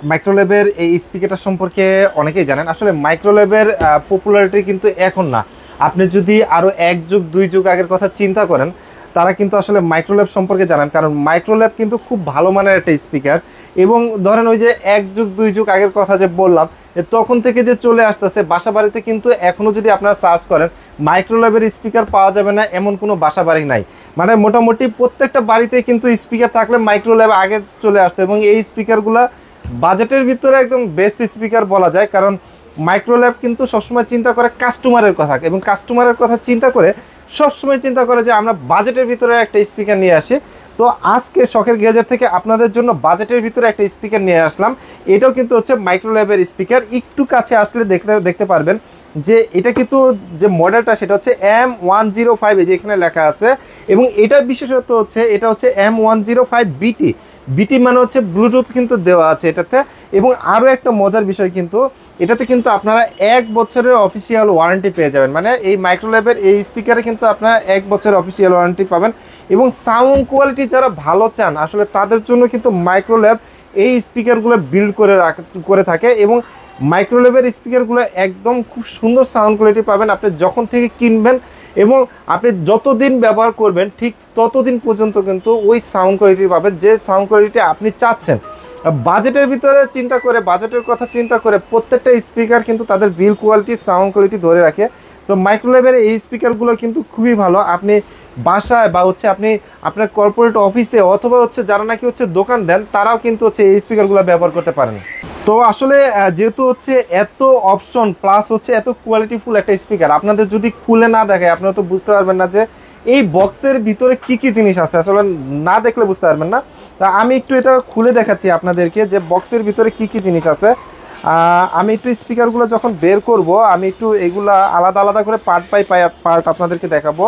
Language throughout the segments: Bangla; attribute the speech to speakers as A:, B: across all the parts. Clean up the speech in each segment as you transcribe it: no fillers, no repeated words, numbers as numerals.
A: মাইক্রোলেভের এই স্পিকারটা সম্পর্কে অনেকেই জানেন। আসলে মাইক্রোলেভের পপুলারিটি কিন্তু এখন না, আপনি যদি আরও এক যুগ দুই যুগ আগের কথা চিন্তা করেন, তারা কিন্তু আসলে মাইক্রোলেভ সম্পর্কে জানেন, কারণ মাইক্রোলেভ কিন্তু খুব ভালো মানের একটা স্পিকার। এবং ধরেন ওই যে এক যুগ দুই যুগ আগের কথা যে বললাম, তখন থেকে যে চলে আসতেছে বাসা বাড়িতে, কিন্তু এখনও যদি আপনারা সার্চ করেন মাইক্রোলেভের স্পিকার পাওয়া যাবে না এমন কোনো বাসা বাড়ি নাই। মানে মোটামুটি প্রত্যেকটা বাড়িতে কিন্তু স্পিকার থাকলে মাইক্রোলেভ আগে চলে আসতো। এবং এই স্পিকারগুলো বাজেটের ভিতরে একদম বেস্ট স্পিকার বলা যায়, কারণ মাইক্রোল্যাব কিন্তু সবসময় চিন্তা করে কাস্টমারের কথা, এবং কাস্টমারের কথা চিন্তা করে সবসময় চিন্তা করে যে আমরা বাজেটের ভিতরে একটা স্পিকার নিয়ে আসি। তো আজকে শখের গ্যাজেট থেকে আপনাদের জন্য বাজেটের ভিতরে একটা স্পিকার নিয়ে আসলাম। এটাও কিন্তু হচ্ছে মাইক্রোল্যাবের স্পিকার। একটু কাছে আসলে দেখতে পারবেন যে এটা কিন্তু যে মডেলটা সেটা হচ্ছে M105, যে এখানে লেখা আছে। এবং এটার বিশেষত্ব হচ্ছে এটা হচ্ছে M105 বিটি। বিটি মানে হচ্ছে ব্লুটুথ কিন্তু দেওয়া আছে এটাতে। এবং আরও একটা মজার বিষয়, কিন্তু এটাতে কিন্তু আপনারা 1 বছরের অফিসিয়াল ওয়ারেন্টি পেয়ে যাবেন। মানে এই মাইক্রোল্যাবের এই স্পিকারে কিন্তু আপনারা 1 বছরের অফিসিয়াল ওয়ারেন্টি পাবেন। এবং সাউন্ড কোয়ালিটি যারা ভালো চান আসলে তাদের জন্য কিন্তু মাইক্রোল্যাব এই স্পিকারগুলো বিল্ড করে থাকে। এবং মাইক্রোল্যাবের স্পিকারগুলো একদম খুব সুন্দর সাউন্ড কোয়ালিটি পাবেন আপনি যখন থেকে কিনবেন, এবং আপনি যতদিন ব্যবহার করবেন ঠিক ততদিন পর্যন্ত কিন্তু ওই সাউন্ড কোয়ালিটি পাবেন যে সাউন্ড কোয়ালিটি আপনি চাচ্ছেন। বাজেটের ভিতরে চিন্তা করে, বাজেটের কথা চিন্তা করে প্রত্যেকটা স্পিকার কিন্তু তাদের বিল কোয়ালিটি সাউন্ড কোয়ালিটি ধরে রাখে। তো মাইক্রোল্যাবের এই স্পিকারগুলো কিন্তু খুবই ভালো। আপনি বাসায় বা হচ্ছে আপনি আপনার কর্পোরেট অফিসে অথবা হচ্ছে যারা নাকি হচ্ছে দোকান দেন তারাও কিন্তু হচ্ছে এই স্পিকারগুলো ব্যবহার করতে পারেন। তো আসলে যেহেতু হচ্ছে এত অপশন প্লাস হচ্ছে এত কোয়ালিটিফুল একটা স্পিকার, আপনাদের যদি খুলে না দেখায় আপনারা তো বুঝতে পারবেন না যে এই বক্সের ভিতরে কি কি জিনিস আছে। আসলে না দেখলে বুঝতে পারবেন না। তা আমি একটু এটা খুলে দেখাচ্ছি আপনাদেরকে যে বক্সের ভিতরে কি কি জিনিস আছে। আমি একটু স্পিকারগুলো যখন বের করব আমি একটু এগুলা আলাদা আলাদা করে পার্ট বাই পার্ট আপনাদেরকে দেখাবো।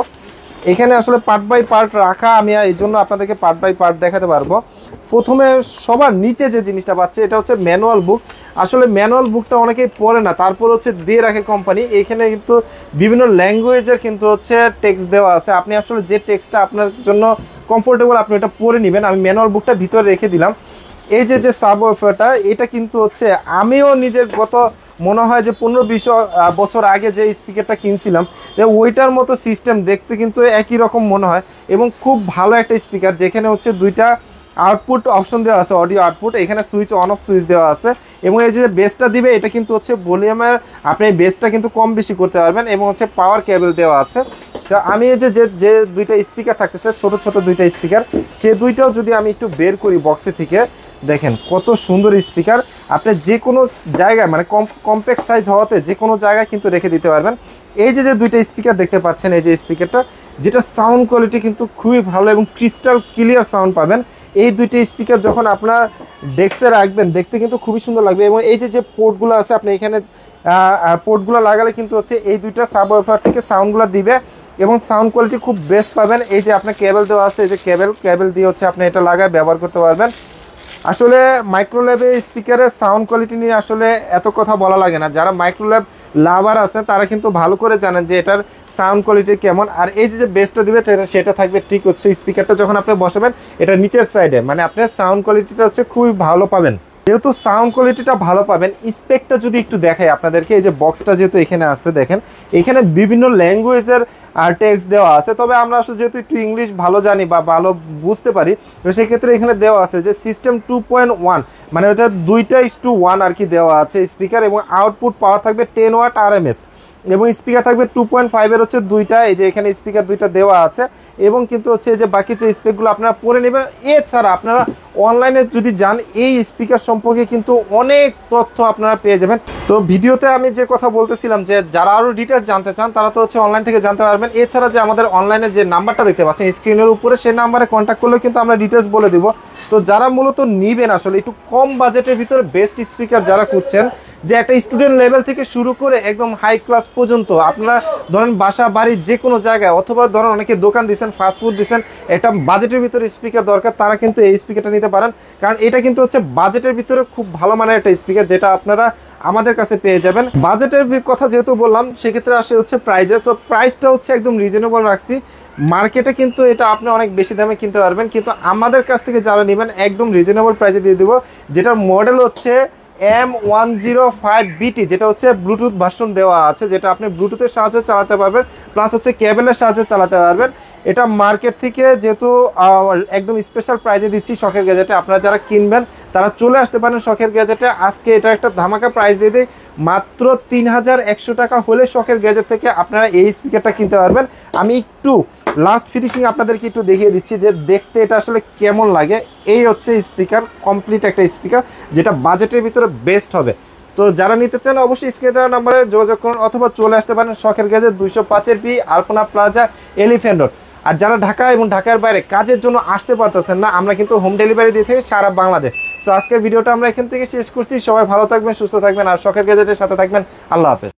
A: এখানে আসলে পার্ট বাই পার্ট রাখা, আমি এই জন্য আপনাদেরকে পার্ট বাই পার্ট দেখাতে পারবো। প্রথমে সবার নিচে যে জিনিসটা পাচ্ছে এটা হচ্ছে ম্যানুয়াল বুক। আসলে ম্যানুয়াল বুকটা অনেকেই পড়ে না, তারপর হচ্ছে দিয়ে রাখে কোম্পানি। এখানে কিন্তু বিভিন্ন ল্যাঙ্গুয়েজের কিন্তু হচ্ছে টেক্সট দেওয়া আছে, আপনি আসলে যে টেক্সটটা আপনার জন্য কমফোর্টেবল আপনি এটা পড়ে নেবেন। আমি ম্যানুয়াল বুকটা ভিতরে রেখে দিলাম। এই যে সাবওয়ুফারটা, এটা কিন্তু হচ্ছে আমিও নিজের গত মনে হয় যে 15-20 বছর আগে যে স্পিকারটা কিনছিলাম যে ওইটার মতো সিস্টেম দেখতে কিন্তু একই রকম মনে হয়। এবং খুব ভালো একটা স্পিকার, যেখানে হচ্ছে দুইটা আউটপুট অপশন দেওয়া আছে, অডিও আউটপুট। এখানে সুইচ অন অফ সুইচ দেওয়া আছে। এবং এই যে বেসটা দিবে এটা কিন্তু হচ্ছে ভলিউমের, আপনি এই বেসটা কিন্তু কম বেশি করতে পারবেন। এবং হচ্ছে পাওয়ার কেবল দেওয়া আছে। তো আমি এই যে দুইটা স্পিকার থাকতেছে ছোট ছোট দুইটা স্পিকার, সে দুইটাও যদি আমি একটু বের করি বক্সে থেকে, দেখেন কত সুন্দর স্পিকার। আপনি যে কোনো জায়গায় মানে কম্প্যাক্ট সাইজ হওয়াতে যে কোনো জায়গায় কিন্তু রেখে দিতে পারবেন। এই যে দুইটা স্পিকার দেখতে পাচ্ছেন, এই যে স্পিকারটা, যেটা সাউন্ড কোয়ালিটি কিন্তু খুবই ভালো এবং ক্রিস্টাল ক্লিয়ার সাউন্ড পাবেন। এই দুইটা স্পিকার যখন আপনার ডেস্কে রাখবেন দেখতে কিন্তু খুবই সুন্দর লাগবে। এবং এই যে পোর্টগুলো আছে আপনি এখানে পোর্টগুলো লাগালে কিন্তু হচ্ছে এই দুইটা সাবওয়ুফার থেকে সাউন্ডগুলো দিবে এবং সাউন্ড কোয়ালিটি খুব বেস্ট পাবেন। এই যে আপনার কেবল দেওয়া আছে, এই যে কেবল দিয়ে হচ্ছে আপনি এটা লাগায় ব্যবহার করতে পারবেন। আসলে মাইক্রোল্যাবে স্পিকারের সাউন্ড কোয়ালিটি নিয়ে আসলে এত কথা বলা লাগে না, যারা মাইক্রোল্যাব লাভার আছে তারা কিন্তু ভালো করে জানেন যে এটার সাউন্ড কোয়ালিটি কেমন। আর এই যে বেসটা দিবে সেটা থাকবে ঠিক হচ্ছে স্পিকারটা যখন আপনি বসাবেন এটা নিচের সাইডে, মানে আপনার সাউন্ড কোয়ালিটিটা হচ্ছে খুবই ভালো পাবেন। যেহেতু সাউন্ড কোয়ালিটিটা ভালো পাবেন, স্পেকটা যদি একটু দেখাই আপনাদেরকে, এই যে বক্সটা যেহেতু এখানে আছে দেখেন, এখানে বিভিন্ন ল্যাঙ্গুয়েজের টেক্সট দেওয়া আছে। তবে আমরা আসলে যেহেতু একটু ইংলিশ ভালো জানি বা ভালো বুঝতে পারি, তো সেক্ষেত্রে এখানে দেওয়া আছে যে সিস্টেম 2.1, মানে ওটা 2:1 আর কি দেওয়া আছে স্পিকার। এবং আউটপুট পাওয়ার থাকবে 10 ওয়াট RMS। এবং স্পিকার থাকবে 2.5 হচ্ছে দুইটা, এই যে এখানে স্পিকার দুইটা দেওয়া আছে। এবং কিন্তু হচ্ছে যে বাকি যে স্পেকগুলো আপনারা পরে নেবেন। এছাড়া আপনারা অনলাইনে যদি যান এই স্পিকার সম্পর্কে কিন্তু অনেক তথ্য আপনারা পেয়ে যাবেন। তো ভিডিওতে আমি যে কথা বলতেছিলাম যে যারা আরও ডিটেলস জানতে চান তারা তো হচ্ছে অনলাইন থেকে জানতে পারবেন। এছাড়া যে আমাদের অনলাইনে যে নাম্বারটা দেখতে পাচ্ছেন স্ক্রিনের উপরে, সেই নাম্বারে কন্ট্যাক্ট করলেও কিন্তু আমরা ডিটেলস বলে দিব। তো যারা মূলত নিবেন আসলে একটু কম বাজেটের ভিতরে বেস্ট স্পিকার যারা খুঁজছেন, যে একটা স্টুডেন্ট লেভেল থেকে শুরু করে একদম হাই ক্লাস পর্যন্ত আপনারা ধরেন বাসা বাড়ির যে কোনো জায়গায়, অথবা ধরেন অনেকে দোকান দিচ্ছেন, ফাস্টফুড দিচ্ছেন, একটা বাজেটের ভিতরে স্পিকার দরকার, তারা কিন্তু এই স্পিকারটা নিতে পারেন। কারণ এটা কিন্তু হচ্ছে বাজেটের ভিতরে খুব ভালো মানের একটা স্পিকার, যেটা আপনারা আমাদের কাছে পেয়ে যাবেন। বাজেটের কথা যেহেতু বললাম, সেক্ষেত্রে আসে হচ্ছে প্রাইজে। সো প্রাইসটা হচ্ছে একদম রিজনেবল রাখছি। মার্কেটে কিন্তু এটা আপনি অনেক বেশি দামে কিনতে পারবেন, কিন্তু আমাদের কাছ থেকে যারা নেবেন একদম রিজনেবল প্রাইসে দিয়ে দেবো। যেটার মডেল হচ্ছে M105BT, যেটা হচ্ছে ব্লুটুথ ভার্সন দেওয়া আছে, যেটা আপনি ব্লুটুথের সাহায্যে চালাতে পারবেন, প্লাস হচ্ছে কেবলের সাহায্যে চালাতে পারবেন। এটা মার্কেট থেকে যেহেতু একদম স্পেশাল প্রাইজে দিচ্ছি শখের গ্যাজেটে, আপনারা যারা কিনবেন তারা চলে আসতে পারেন শখের গ্যাজেটে। আজকে এটা একটা ধামাকা প্রাইস দিয়ে দিই, মাত্র 3100 টাকা হলে শখের গ্যাজেট থেকে আপনারা এই স্পিকারটা কিনতে পারবেন। আমি একটু লাস্ট ফিনিশিং আপনাদেরকে একটু দেখিয়ে দিচ্ছি যে দেখতে এটা আসলে কেমন লাগে। এই হচ্ছে স্পিকার, কমপ্লিট একটা স্পিকার যেটা বাজেটের ভিতরে বেস্ট হবে। তো যারা নিতে চান অবশ্যই স্ক্রিনে দেওয়া নাম্বারে যোগাযোগ করুন, অথবা চলে আসতে পারেন শখের গ্যাজেট 205 বি, আলপনা প্লাজা, এলিফ্যান্ট রোড। আর যারা ঢাকা এবং ঢাকার বাইরে কাজের জন্য আসতে পারতেছেন না, আমরা কিন্তু হোম ডেলিভারি দিয়ে থাকি সারা বাংলাদেশ। সো আজকের ভিডিওটা আমরা এখান থেকে শেষ করছি। সবাই ভালো থাকবেন, সুস্থ থাকবেন, আর শখের গ্যাজেটের সাথে থাকবেন। আল্লাহ হাফেজ।